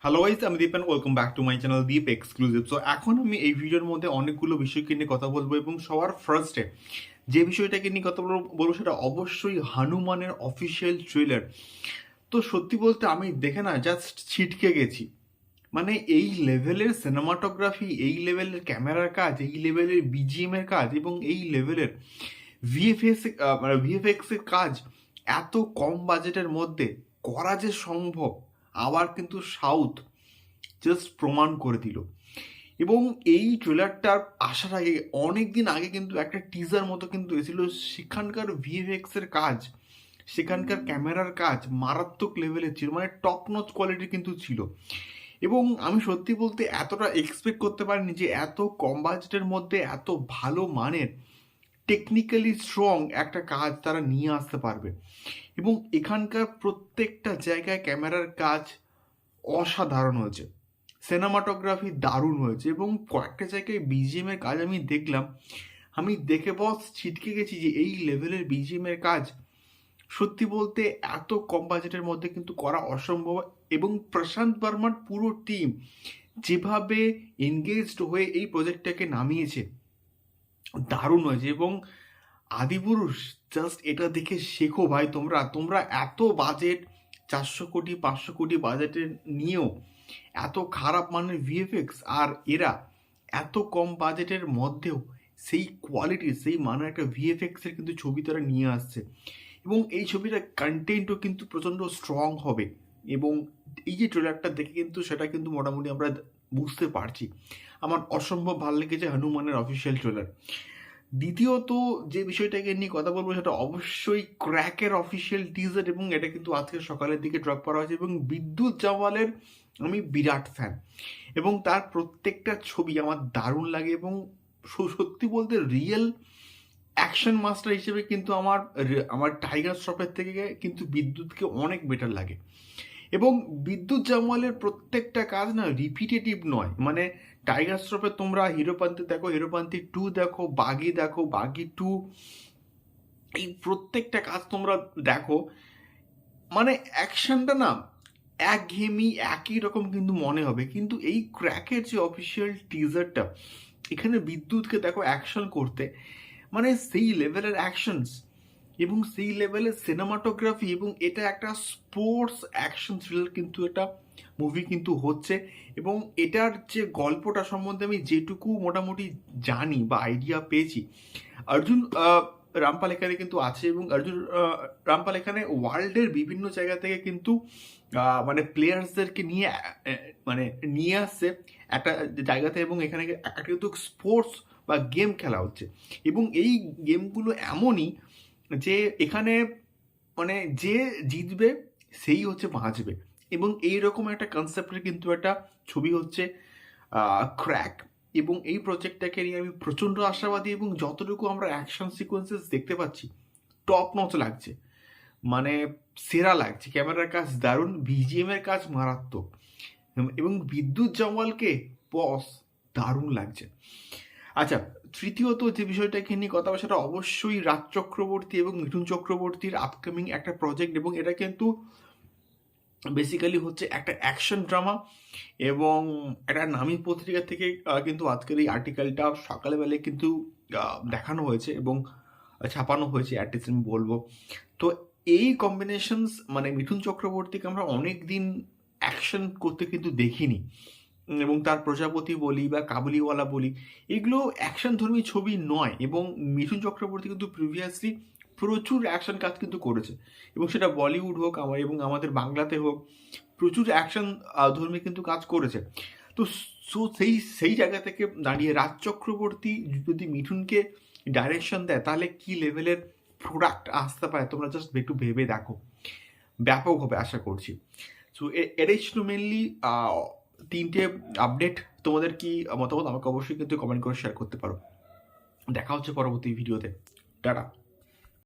Hello guys, আমি Deep and welcome back to my channel Deep exclusive. So এখন আমি এই ভিডিওর মধ্যে অনেকগুলো বিষয়কে নিয়ে কথা বলবো এবং সবার ফার্স্টে যে বিষয়টাকে নিয়ে কথা বলবো সেটা অবশ্যই হনুমানের অফিসিয়াল ট্রেলার। তো সত্যি বলতে আমি দেখে না জাস্ট ছিটকে গেছি। মানে এই লেভেলের সিনেমাটোগ্রাফি, এই লেভেলের ক্যামেরার কাজ, এই লেভেলের বিজিএম এর কাজ এবং এই লেভেলের ভিএফএক্স এর কাজ এত কম বাজেটের মধ্যে করা যে সম্ভব, আবার কিন্তু সাউথ জাস্ট প্রমাণ করে দিল। এবং এই ট্রেলারটার আসার আগে অনেক দিন আগে কিন্তু একটা টিজার মতো কিন্তু এসেছিল। সেখানকার ভিএফএক্স এর কাজ, সেখানকার ক্যামেরার কাজ মারাত্মক লেভেলের ছিল, মানে টপ নচ কোয়ালিটি কিন্তু ছিল। এবং আমি সত্যি বলতে এতটা এক্সপেক্ট করতে পারিনি যে এত কম বাজেটের মধ্যে এত ভালো মানের টেকনিক্যালি স্ট্রং একটা কাজ তারা নিয়ে আসতে পারবে। এবং এখানকার প্রত্যেকটা জায়গায় ক্যামেরার কাজ অসাধারণ হয়েছে, সিনেমাটোগ্রাফি দারুণ হয়েছে এবং কয়েকটা জায়গায় বিজিএম এর কাজ আমি দেখলাম। আমি দেখে বস ছিটকে গেছি যে এই লেভেলের বিজিএম এর কাজ সত্যি বলতে এত কম বাজেটের মধ্যে কিন্তু করা অসম্ভব। এবং প্রশান্ত বর্মার পুরো টিম যেভাবে এনগেজড হয়ে এই প্রজেক্টটাকে নামিয়েছে দারুণ হয়েছে। এবং আদিপুরুষ জাস্ট এটা দেখে শেখো ভাই, তোমরা তোমরা এত বাজেট 400 কোটি 500 কোটি বাজেটের নিয়েও এত খারাপ মানের ভিএফএক্স, আর এরা এত কম বাজেটের মধ্যেও সেই কোয়ালিটি সেই মানের একটা ভিএফএক্স এর কিন্তু ছবি তারা নিয়ে আসছে। এবং এই ছবিটার কন্টেন্টও কিন্তু প্রচণ্ড স্ট্রং হবে। এবং এই যে ট্রেলারটা দেখে কিন্তু সেটা কিন্তু মোটামুটি আমরা বুঝতে পারছি। আমার অসম্ভব ভালো লেগেছে হনুমানের অফিসিয়াল ট্রেলার। দ্বিতীয়ত যে বিষয়টাকে নিয়ে কথা বলবো সেটা অবশ্যই ক্র্যাকের অফিসিয়াল টিজার, এবং এটা কিন্তু আজকে সকালের দিকে ড্রপ করা হয়েছে। এবং বিদ্যুৎ জাওয়ালের আমি বিরাট ফ্যান এবং তার প্রত্যেকটা ছবি আমার দারুণ লাগে। এবং সত্যি বলতে রিয়েল অ্যাকশন মাস্টার হিসেবে কিন্তু আমার আমার টাইগার শ্রফের থেকে কিন্তু বিদ্যুৎকে অনেক বেটার লাগে। এবং বিদ্যুৎ জামওয়ালের প্রত্যেকটা কাজ না রিপিটেটিভ নয়। মানে টাইগার শ্রফে তোমরা হিরোপান্তি দেখো, হিরোপান্তি 2 দেখো, বাগি দেখো, বাগি 2, এই প্রত্যেকটা কাজ তোমরা দেখো, মানে অ্যাকশনটা না একঘেয়েমি একই রকম কিন্তু মনে হবে। কিন্তু এই ক্র্যাকের যে অফিসিয়াল টিজারটা, এখানে বিদ্যুৎকে দেখো অ্যাকশন করতে, মানে সেই লেভেলের অ্যাকশনস এবং সেই লেভেলের সিনেমাটোগ্রাফি। এবং এটা একটা স্পোর্টস অ্যাকশন থ্রিলার কিন্তু এটা মুভি কিন্তু হচ্ছে। এবং এটার যে গল্পটা সম্বন্ধে আমি যেটুকু মোটামুটি জানি বা আইডিয়া পেয়েছি, অর্জুন রামপাল এখানে কিন্তু আছে। এবং অর্জুন রামপাল এখানে ওয়ার্ল্ডের বিভিন্ন জায়গা থেকে কিন্তু মানে প্লেয়ার্সদেরকে নিয়ে মানে নিয়ে আসছে একটা জায়গাতে। এবং এখানে একটা কিন্তু স্পোর্টস বা গেম খেলা হচ্ছে। এবং এই গেমগুলো এমনই যে এখানে মানে যে জিতবে সেই হচ্ছে বাঁচবে। এবং এইরকম একটা কনসেপ্টের কিন্তু একটা ছবি হচ্ছে ক্র্যাক। এবং এই প্রজেক্টটাকে নিয়ে আমি প্রচণ্ড আশাবাদী। এবং যতটুকু আমরা অ্যাকশন সিকোয়েন্সেস দেখতে পাচ্ছি টপ নচ লাগছে, মানে সেরা লাগছে। ক্যামেরার কাজ দারুণ, বিজিএম এর কাজ মারাত্মক। এবং বিদ্যুৎ জামওয়ালকে বস দারুণ লাগছে। আচ্ছা, তৃতীয়ত যে বিষয়টাকে নিয়ে কথা বলা সেটা অবশ্যই রাজ চক্রবর্তী এবং মিঠুন চক্রবর্তীর আপকামিং একটা প্রজেক্ট। এবং এটা কিন্তু বেসিক্যালি হচ্ছে একটা অ্যাকশন ড্রামা। এবং একটা নামী পত্রিকা থেকে কিন্তু আজকের এই আর্টিকেলটা সকালবেলায় কিন্তু দেখানো হয়েছে এবং ছাপানো হয়েছে, অ্যাটলিস্ট আমি বলবো। তো এই কম্বিনেশনস, মানে মিঠুন চক্রবর্তীকে আমরা অনেক দিন অ্যাকশন করতে কিন্তু দেখিনি। এবং তার প্রজাপতি বলি বা কাবুলিওয়ালা বলি, এগুলো অ্যাকশন ধর্মী ছবি নয়। এবং মিঠুন চক্রবর্তী কিন্তু প্রিভিয়াসলি প্রচুর অ্যাকশন কাজ কিন্তু করেছে, এবং সেটা বলিউড হোক এবং আমাদের বাংলাতে হোক, প্রচুর অ্যাকশন ধর্মী কিন্তু কাজ করেছে। তো সেই সেই জায়গা থেকে দাঁড়িয়ে রাজ চক্রবর্তী যদি মিঠুনকে ডাইরেকশন দেয় তাহলে কি লেভেলের প্রোডাক্ট আসতে পারে তোমরা জাস্ট একটু ভেবে দেখো। ব্যাপক হবে আশা করছি। সো এটাই ছিল মেনলি তিনটে আপডেট। তোমাদের কি মতামত আমাকে অবশ্যই কিন্তু কমেন্ট করে শেয়ার করতে পারো। দেখা হচ্ছে পরবর্তী ভিডিওতে। টাটা।